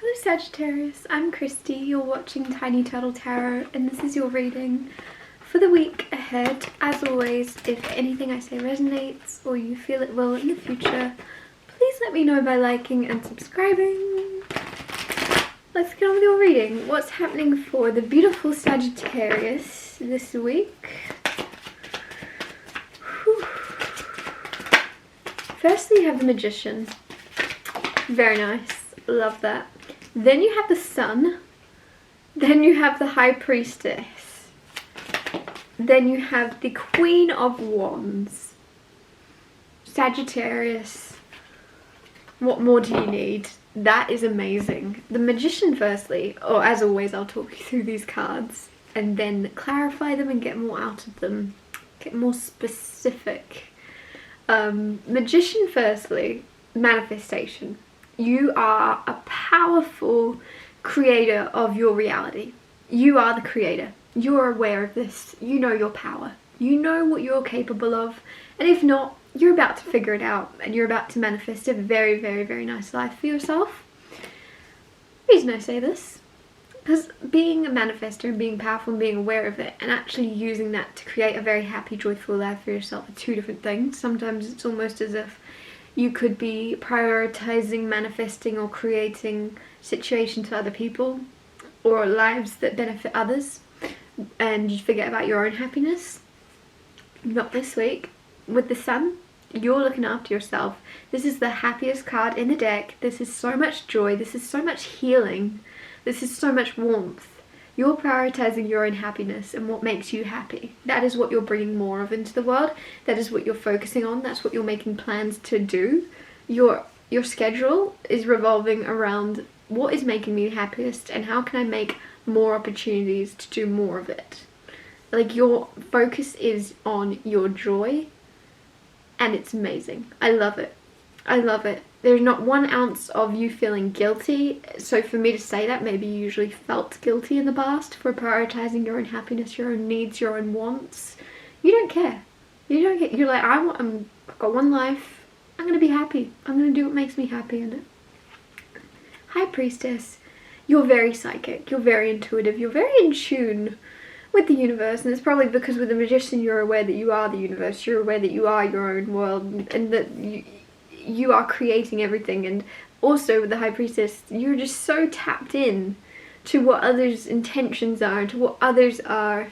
Hello Sagittarius, I'm Christy, you're watching Tiny Turtle Tarot and this is your reading for the week ahead. As always, if anything I say resonates or you feel it will in the future, please let me know by liking and subscribing. Let's get on with your reading. What's happening for the beautiful Sagittarius this week? Whew. Firstly, you have the Magician. Very nice. Love that. Then you have the Sun. Then you have the High Priestess. Then you have the Queen of Wands. Sagittarius. What more do you need? That is amazing. The Magician firstly, or as always I'll talk you through these cards and then clarify them and get more out of them. Get more specific. Magician firstly, manifestation. You are a powerful creator of your reality. You are the creator. You're aware of this. You know your power. You know what you're capable of. And if not, you're about to figure it out and you're about to manifest a very, very, very nice life for yourself. The reason I say this, because being a manifestor and being powerful and being aware of it and actually using that to create a very happy, joyful life for yourself are two different things. Sometimes it's almost as if you could be prioritizing, manifesting or creating situations to other people or lives that benefit others and you forget about your own happiness. Not this week. With the Sun, you're looking after yourself. This is the happiest card in the deck. This is so much joy. This is so much healing. This is so much warmth. You're prioritizing your own happiness and what makes you happy. That is what you're bringing more of into the world. That is what you're focusing on. That's what you're making plans to do. Your schedule is revolving around what is making me happiest and how can I make more opportunities to do more of it. Like, your focus is on your joy and it's amazing. I love it. I love it. There's not 1 ounce of you feeling guilty. So for me to say that, maybe you usually felt guilty in the past for prioritizing your own happiness, your own needs, your own wants. You don't care. You don't get. You're like, I've got one life. I'm gonna be happy. I'm gonna do what makes me happy in it. High Priestess, you're very psychic. You're very intuitive. You're very in tune with the universe, and it's probably because with the Magician you're aware that you are the universe. You're aware that you are your own world, and that you are creating everything. And also with the High Priestess, you're just so tapped in to what others' intentions are, to what others are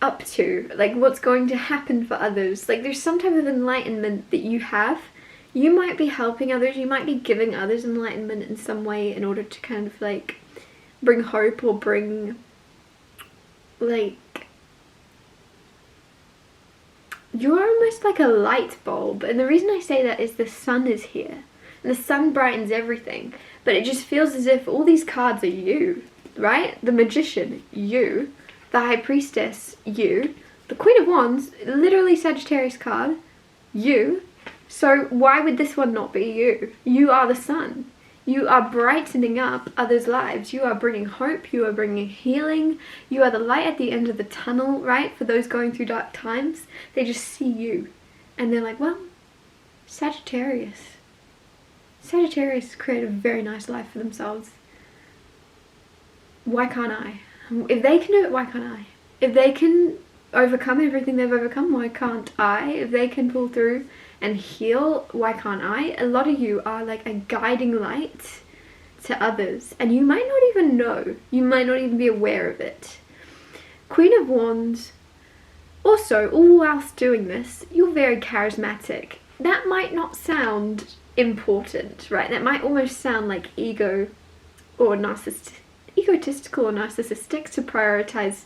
up to, like what's going to happen for others. Like, there's some type of enlightenment that you have. You might be helping others, you might be giving others enlightenment in some way in order to kind of like bring hope or bring like, you're almost like a light bulb. And the reason I say that is the Sun is here. And the Sun brightens everything. But it just feels as if all these cards are you, right? The Magician, you. The High Priestess, you. The Queen of Wands, literally Sagittarius card, you. So why would this one not be you? You are the Sun. You are brightening up others' lives. You are bringing hope. You are bringing healing. You are the light at the end of the tunnel, right? For those going through dark times, they just see you. And they're like, well, Sagittarius. Sagittarius create a very nice life for themselves. Why can't I? If they can do it, why can't I? If they can overcome everything they've overcome, why can't I? If they can pull through and heal, why can't I? A lot of you are like a guiding light to others and you might not even know. You might not even be aware of it. Queen of Wands, also, all whilst doing this, you're very charismatic. That might not sound important, right? That might almost sound like egotistical or narcissistic to prioritize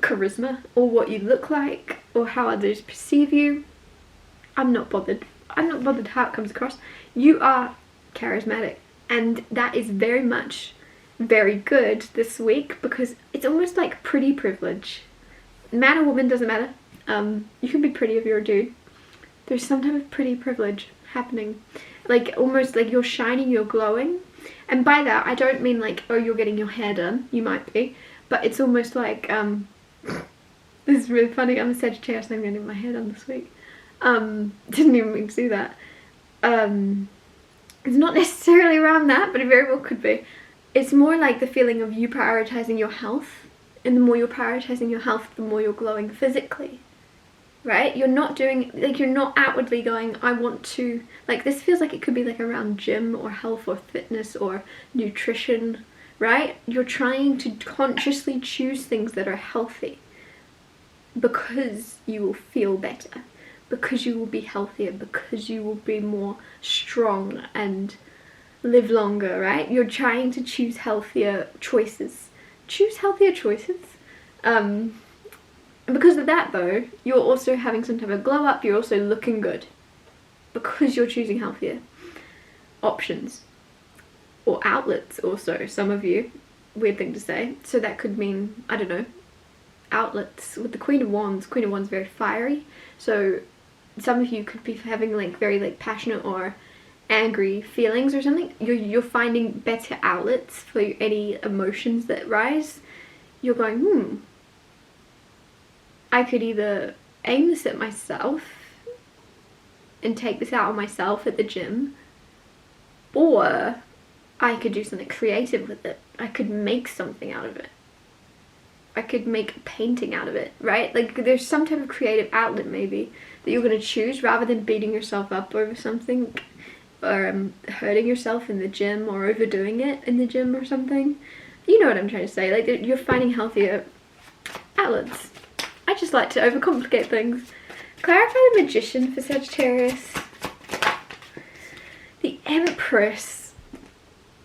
charisma or what you look like or how others perceive you. I'm not bothered. I'm not bothered how it comes across. You are charismatic and that is very much very good this week because it's almost like pretty privilege. Man or woman, doesn't matter. You can be pretty if you're a dude. There's some type of pretty privilege happening. Like almost like you're shining, you're glowing. And by that I don't mean like, oh, you're getting your hair done. You might be. But it's almost like, this is really funny. I'm a Sagittarius and I'm getting my hair done this week. Didn't even mean to do that. It's not necessarily around that, but it very well could be. It's more like the feeling of you prioritizing your health, and the more you're prioritizing your health, the more you're glowing physically, right? You're not doing, like, you're not outwardly going, I want to, like, this feels like it could be like around gym or health or fitness or nutrition, right? You're trying to consciously choose things that are healthy because you will feel better, because you will be healthier, because you will be more strong and live longer, right? You're trying to choose healthier choices. Choose healthier choices. Because of that though, you're also having some type of glow up, you're also looking good. Because you're choosing healthier options. Or outlets also, some of you. Weird thing to say. So that could mean, I don't know, outlets. With the Queen of Wands very fiery. So some of you could be having like very like passionate or angry feelings or something. You're finding better outlets for any emotions that rise. You're going, I could either aim this at myself and take this out on myself at the gym, or I could do something creative with it. I could make something out of it. I could make a painting out of it, right? Like there's some type of creative outlet maybe that you're going to choose rather than beating yourself up over something or hurting yourself in the gym or overdoing it in the gym or something. You know what I'm trying to say, like you're finding healthier outlets. I just like to overcomplicate things. Clarify the Magician for Sagittarius. The Empress.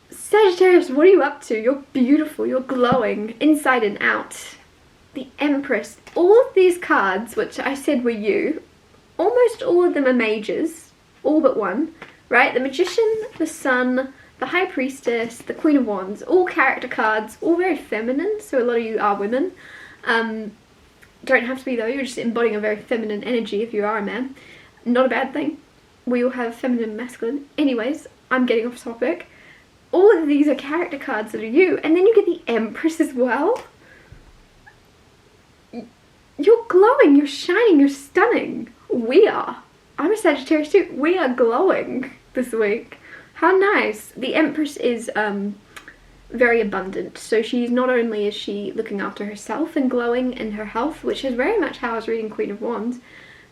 Sagittarius, what are you up to? You're beautiful, you're glowing inside and out. The Empress. All of these cards, which I said were you, almost all of them are majors, all but one. Right, the Magician, the Sun, the High Priestess, the Queen of Wands, all character cards, all very feminine, so a lot of you are women. Don't have to be though, you're just embodying a very feminine energy if you are a man. Not a bad thing. We all have feminine and masculine. Anyways, I'm getting off topic. All of these are character cards that are you, and then you get the Empress as well. You're glowing, you're shining, you're stunning. We are. I'm a Sagittarius too. We are glowing this week. How nice. The Empress is very abundant. So she's not only is she looking after herself and glowing in her health, which is very much how I was reading Queen of Wands.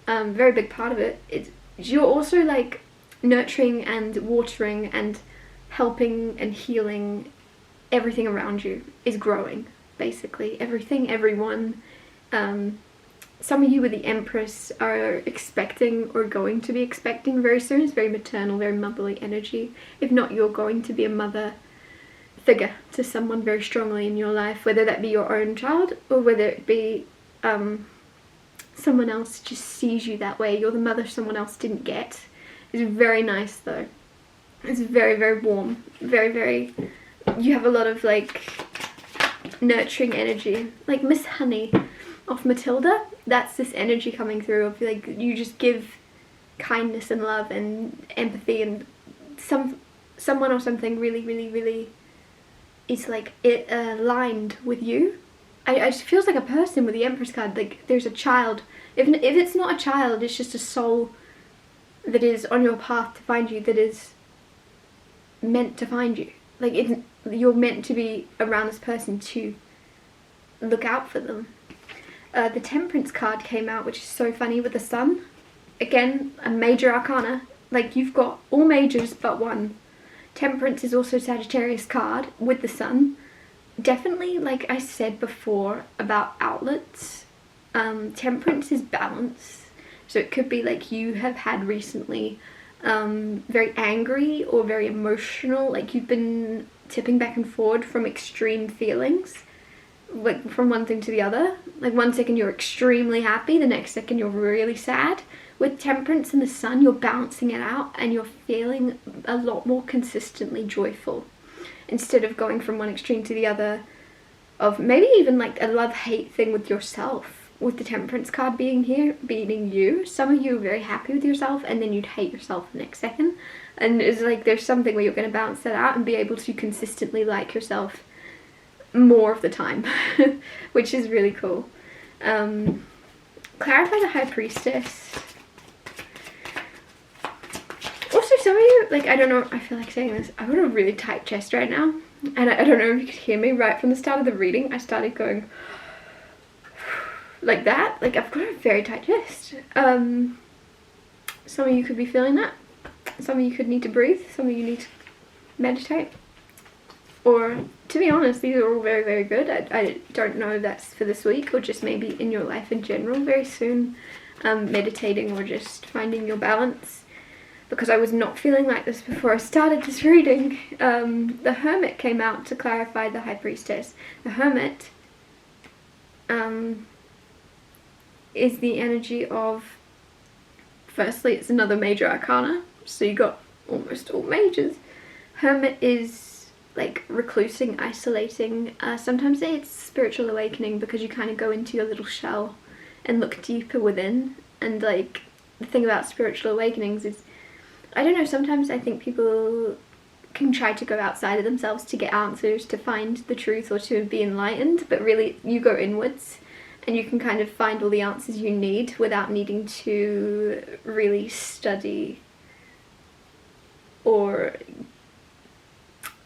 Very big part of it. You're also like nurturing and watering and helping and healing. Everything around you is growing, basically. Everything, everyone. Some of you with the Empress are expecting or going to be expecting very soon. It's very maternal, very motherly energy. If not, you're going to be a mother figure to someone very strongly in your life, whether that be your own child or whether it be someone else just sees you that way. You're the mother someone else didn't get. It's very nice though. It's very, very warm. Very, very... You have a lot of like nurturing energy. Like Miss Honey off Matilda, that's this energy coming through of like you just give kindness and love and empathy, and someone or something really, really, really is like it aligned with you. I just feels like a person with the Empress card. Like there's a child. If it's not a child, it's just a soul that is on your path to find you, that is meant to find you. Like you're meant to be around this person to look out for them. The Temperance card came out, which is so funny, with the Sun. Again, a major arcana. Like you've got all majors but one. Temperance is also Sagittarius card with the Sun. Definitely, like I said before about outlets, Temperance is balance. So it could be like you have had recently very angry or very emotional, like you've been tipping back and forward from extreme feelings, like from one thing to the other. Like one second you're extremely happy, the next second you're really sad. With Temperance and the Sun, you're balancing it out and you're feeling a lot more consistently joyful, instead of going from one extreme to the other of maybe even like a love-hate thing with yourself. With the Temperance card being here, being you, some of you are very happy with yourself and then you'd hate yourself the next second. And it's like there's something where you're going to balance that out and be able to consistently like yourself more of the time, which is really cool. Clarify the High Priestess. Also, some of you like, I don't know, I feel like saying this, I've got a really tight chest right now, and I don't know if you could hear me. Right from the start of the reading, I started going like that. Like, I've got a very tight chest. Some of you could be feeling that. Some of you could need to breathe. Some of you need to meditate. Or, to be honest, these are all very, very good. I don't know if that's for this week or just maybe in your life in general very soon. Meditating or just finding your balance. Because I was not feeling like this before I started this reading. The Hermit came out to clarify the High Priestess. The Hermit is the energy of, firstly, it's another major arcana, so you got almost all majors. Hermit is like reclusing, isolating. Sometimes it's spiritual awakening because you kind of go into your little shell and look deeper within. And like, the thing about spiritual awakenings is, I don't know, sometimes I think people can try to go outside of themselves to get answers, to find the truth or to be enlightened, but really you go inwards and you can kind of find all the answers you need without needing to really study or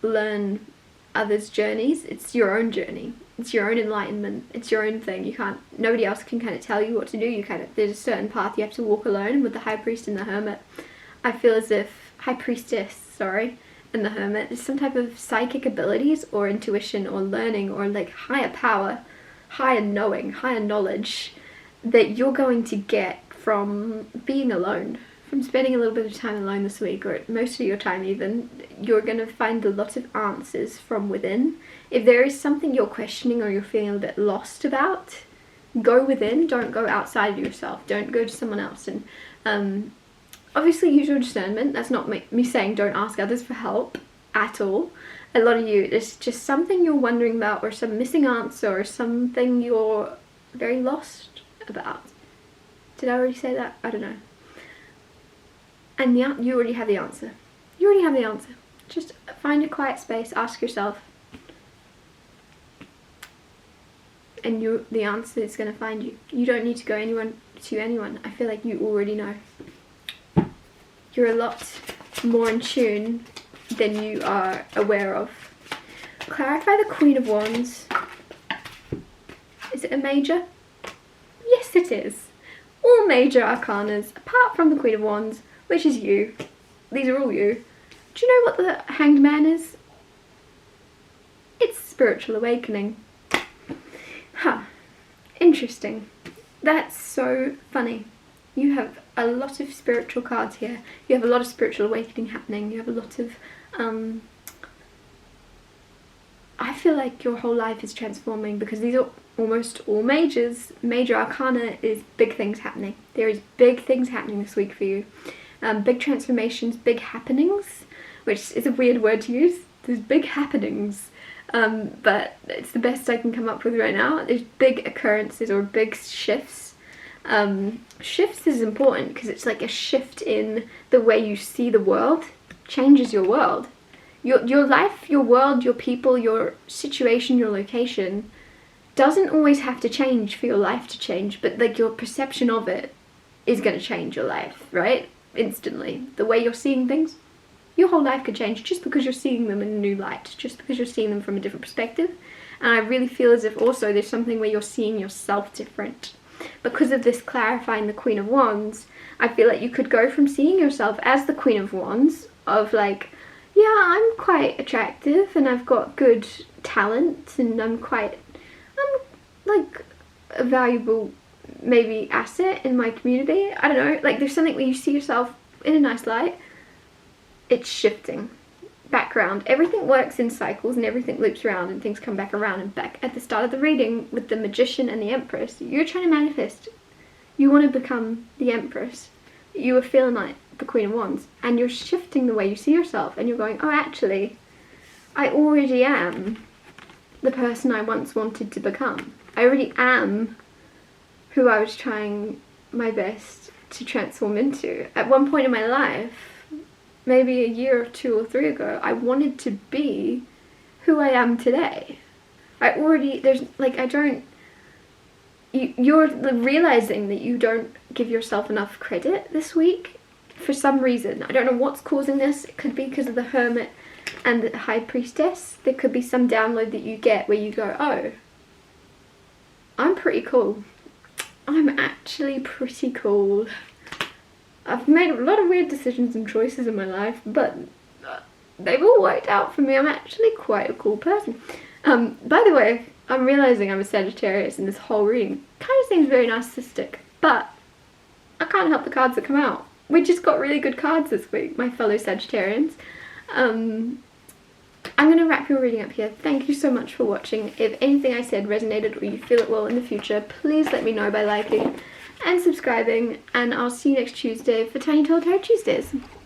learn others' journeys. It's your own journey. It's your own enlightenment. It's your own thing. You can't, nobody else can kind of tell you what to do. You kind of, there's a certain path you have to walk alone. And with the High Priest and the Hermit, I feel as if High Priestess, sorry, and the Hermit, there's some type of psychic abilities or intuition or learning or like higher power, higher knowing, higher knowledge that you're going to get from being alone, from spending a little bit of time alone this week, or most of your time even. You're going to find a lot of answers from within. If there is something you're questioning or you're feeling a bit lost about, go within, don't go outside of yourself, don't go to someone else. And obviously use your discernment. That's not me saying don't ask others for help at all. A lot of you, it's just something you're wondering about, or some missing answer, or something you're very lost about. Did I already say that? I don't know. And you already have the answer. You already have the answer. Just find a quiet space, ask yourself, and the answer is going to find you. You don't need to go to anyone. I feel like you already know. You're a lot more in tune than you are aware of. Clarify the Queen of Wands. Is it a major? Yes, it is. All major arcanas, apart from the Queen of Wands, which is you. These are all you. Do you know what the Hanged Man is? It's spiritual awakening. Huh. Interesting. That's so funny. You have a lot of spiritual cards here. You have a lot of spiritual awakening happening. You have a lot of I feel like your whole life is transforming because these are almost all majors. Major arcana is big things happening. There is big things happening this week for you. Big transformations, big happenings, which is a weird word to use. There's big happenings, but it's the best I can come up with right now. There's big occurrences or big shifts. Shifts is important because it's like a shift in the way you see the world. Changes your world. Your life, your world, your people, your situation, your location doesn't always have to change for your life to change, but like your perception of it is going to change your life, right? Instantly. The way you're seeing things, your whole life could change just because you're seeing them in a new light, just because you're seeing them from a different perspective. And I really feel as if also there's something where you're seeing yourself different. Because of this clarifying the Queen of Wands, I feel like you could go from seeing yourself as the Queen of Wands, of like, yeah, I'm quite attractive and I've got good talent and I'm like a valuable maybe asset in my community. I don't know, like there's something where you see yourself in a nice light. It's shifting. Background. Everything works in cycles and everything loops around and things come back around and back. At the start of the reading with the Magician and the Empress, you're trying to manifest. You want to become the Empress. You are feeling like the Queen of Wands and you're shifting the way you see yourself and you're going, oh, actually, I already am the person I once wanted to become. I already am who I was trying my best to transform into. At one point in my life, maybe a year or 2 or 3 ago, I wanted to be who I am today. You're realizing that you don't give yourself enough credit this week for some reason. I don't know what's causing this. It could be because of the Hermit and the High Priestess. There could be some download that you get where you go, oh, I'm pretty cool. I'm actually pretty cool. I've made a lot of weird decisions and choices in my life, but they've all worked out for me. I'm actually quite a cool person. By the way, I'm realising I'm a Sagittarius and this whole reading kind of seems very narcissistic, but I can't help the cards that come out. We just got really good cards this week, my fellow Sagittarians. I'm going to wrap your reading up here. Thank you so much for watching. If anything I said resonated or you feel it will in the future, please let me know by liking and subscribing, and I'll see you next Tuesday for Tiny Tall Tarot Tuesdays.